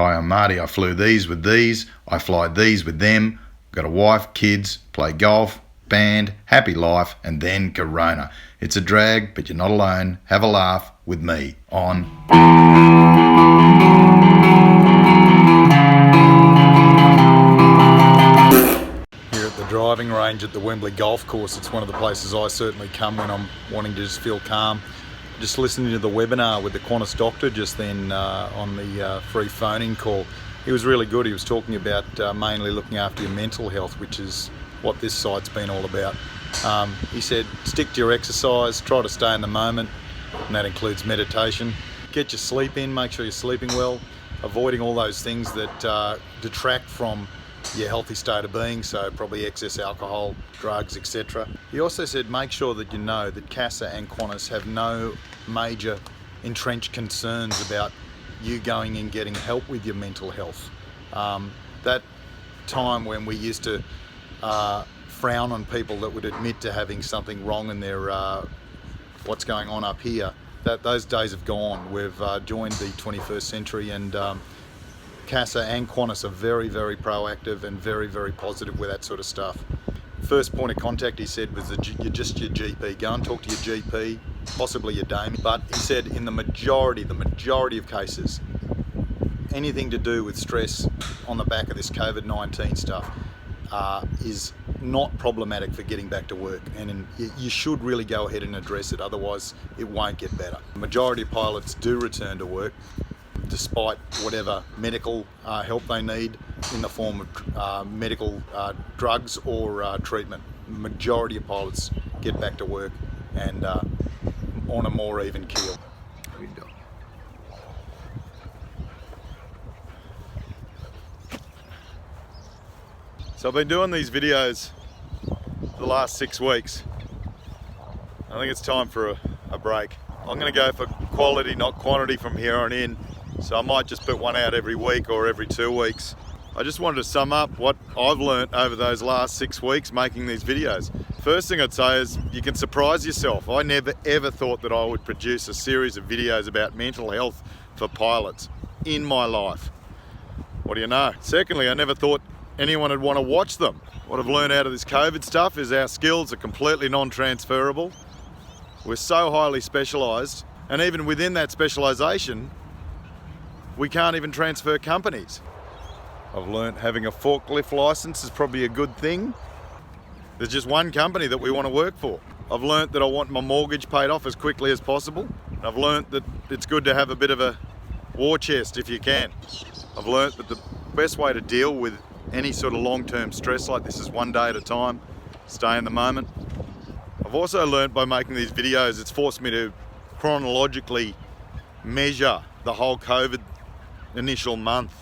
Hi, I'm Marty. I flew these with these. I fly these with them. Got a wife, kids, play golf, band, happy life, and then Corona. It's a drag, but you're not alone. Have a laugh with me on... Here at the driving range at the Wembley Golf Course, it's one of the places I certainly come when I'm wanting to just feel calm. Just listening to the webinar with the Qantas doctor just then on the free phone-in call. He was really good. He was talking about mainly looking after your mental health, which is what this site's been all about. He said, stick to your exercise, try to stay in the moment, and that includes meditation. Get your sleep in, make sure you're sleeping well, avoiding all those things that detract from your healthy state of being, so probably excess alcohol, drugs, etc. He also said make sure that you know that CASA and Qantas have no major entrenched concerns about you going and getting help with your mental health. That time when we used to frown on people that would admit to having something wrong in their what's going on up here, those days have gone. We've joined the 21st century, and CASA and Qantas are very, very proactive and very, very positive with that sort of stuff. First point of contact, he said, was just your GP. Go and talk to your GP, possibly your DAME. But he said in the majority of cases, anything to do with stress on the back of this COVID-19 stuff is not problematic for getting back to work, and you should really go ahead and address it, otherwise it won't get better. The majority of pilots do return to work despite whatever medical help they need in the form of medical drugs or treatment. The majority of pilots get back to work and on a more even keel. So I've been doing these videos the last 6 weeks. I think it's time for a break. I'm going to go for quality, not quantity from here on in. So I might just put one out every week or every 2 weeks. I just wanted to sum up what I've learnt over those last 6 weeks making these videos. First thing I'd say is you can surprise yourself. I never ever thought that I would produce a series of videos about mental health for pilots in my life. What do you know? Secondly, I never thought anyone would want to watch them. What I've learned out of this COVID stuff is our skills are completely non-transferable. We're so highly specialised, and even within that specialisation, we can't even transfer companies. I've learnt having a forklift license is probably a good thing. There's just one company that we want to work for. I've learnt that I want my mortgage paid off as quickly as possible. I've learnt that it's good to have a bit of a war chest if you can. I've learnt that the best way to deal with any sort of long-term stress like this is one day at a time, stay in the moment. I've also learnt by making these videos, it's forced me to chronologically measure the whole COVID initial month,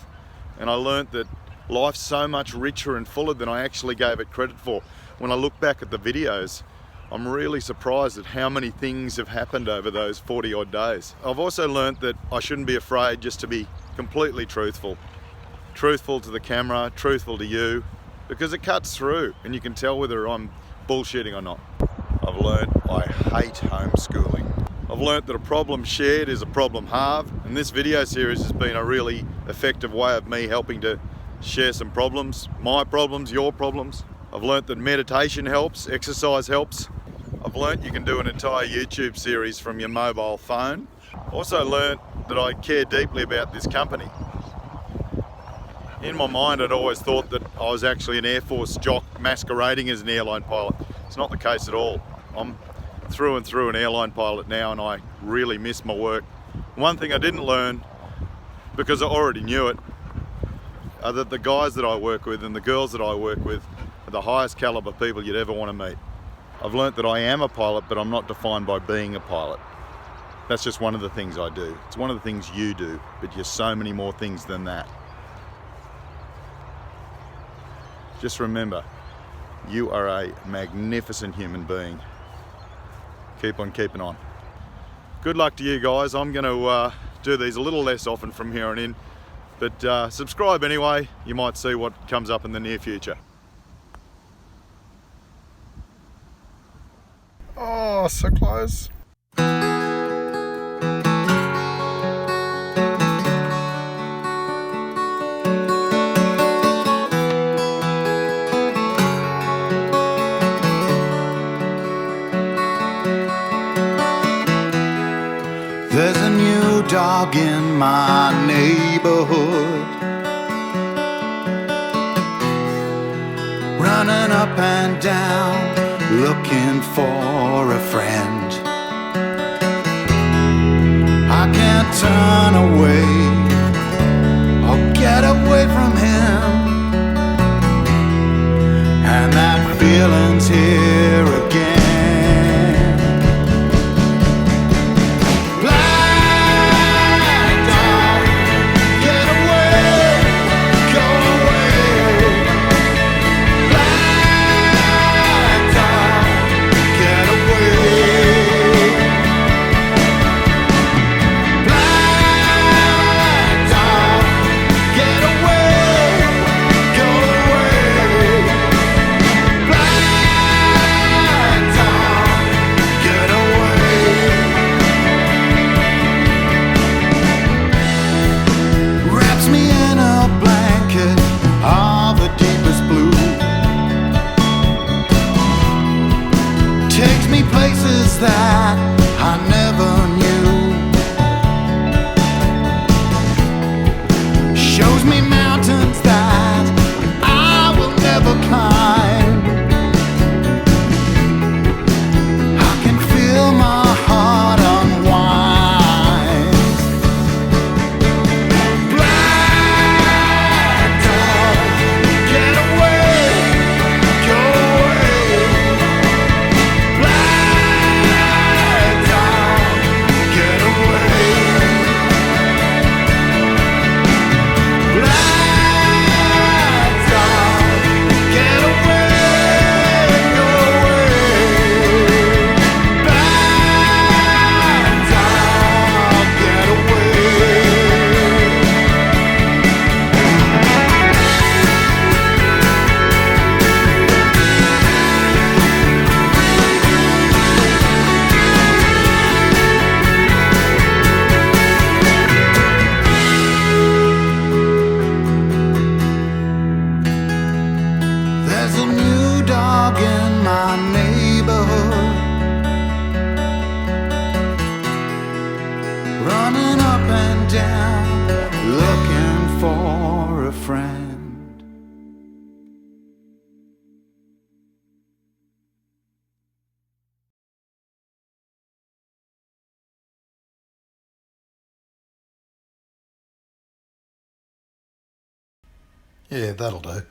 and I learnt that life's so much richer and fuller than I actually gave it credit for. When I look back at the videos, I'm really surprised at how many things have happened over those 40 odd days. I've also learnt that I shouldn't be afraid just to be completely truthful to the camera, truthful to you, because it cuts through and you can tell whether I'm bullshitting or not. I've learnt I hate homeschooling. I've learnt that a problem shared is a problem halved, and this video series has been a really effective way of me helping to share some problems, my problems, your problems. I've learnt that meditation helps, exercise helps. I've learnt you can do an entire YouTube series from your mobile phone. Also learnt that I care deeply about this company. In my mind, I'd always thought that I was actually an Air Force jock masquerading as an airline pilot. It's not the case at all. I'm through and through an airline pilot now, and I really miss my work. One thing I didn't learn, because I already knew it, are that the guys that I work with and the girls that I work with are the highest caliber people you'd ever want to meet. I've learnt that I am a pilot, but I'm not defined by being a pilot. That's just one of the things I do. It's one of the things you do, but you're so many more things than that. Just remember, you are a magnificent human being. Keep on keeping on. Good luck to you guys. I'm going to do these a little less often from here on in, but subscribe anyway. You might see what comes up in the near future. Oh, so close. dog in my neighborhood, running up and down, looking for a friend. I can't turn away or get away from him, and that feeling's here again. Places that I never knew, shows me mountains that I will never climb. I can feel my heart unwind. Black dog, get away, go away. There's a new dog in my neighborhood, running up and down, looking for a friend. Yeah, that'll do.